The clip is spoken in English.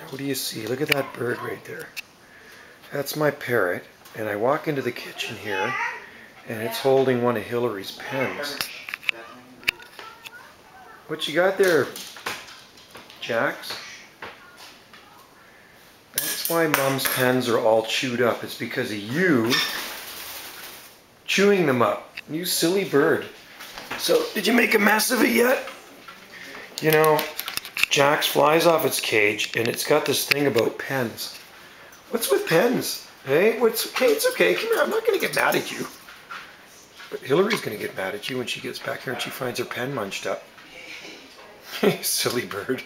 What do you see? Look at that bird right there. That's my parrot. And I walk into the kitchen here, and it's holding one of Hillary's pens. What you got there, Jax? That's why Mom's pens are all chewed up. It's because of you chewing them up. You silly bird. So, did you make a mess of it yet? You know, Jax flies off its cage, and it's got this thing about pens. What's with pens? Hey, hey, it's okay. Come here. I'm not going to get mad at you. But Hillary's going to get mad at you when she gets back here and she finds her pen munched up. Silly bird.